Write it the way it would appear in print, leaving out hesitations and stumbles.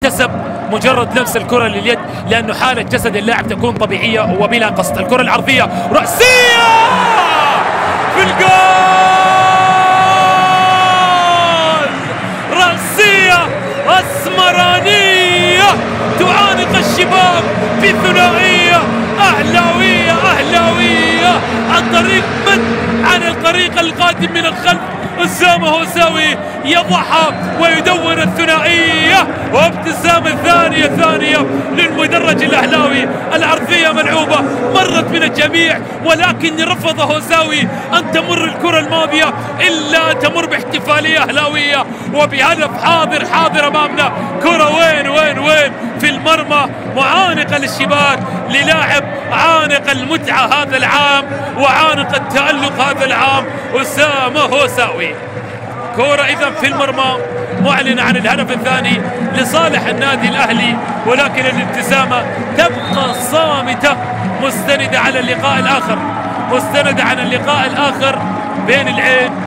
يحتسب مجرد لمس الكرة لليد، لأنه حالة جسد اللاعب تكون طبيعية وبلا قصد. الكرة العرضية رأسية في الجول، رأسية أسمرانية تعانق الشباب في ثنائية أهلاوية عن طريق عن الطريق القادم من الخلف. أسامة هوساوي يضعها ويدور الثنائية، وابتسامة ثانية للمدرج الأهلاوي. العرضية ملعوبة مرت من الجميع، ولكن رفض هوساوي أن تمر الكرة الماضية إلا تمر باحتفالية أهلاوية وبهدف حاضر أمامنا. كرة وين في المرمى، معانقة للشباك للاعب عانق المتعة هذا العام وعانق التألق هذا العام، أسامة هوساوي. كرة إذا في المرمى معلنة عن الهدف الثاني لصالح النادي الأهلي، ولكن الابتسامة تبقى صامتة مستندة على اللقاء الآخر، مستندة على اللقاء الآخر بين العين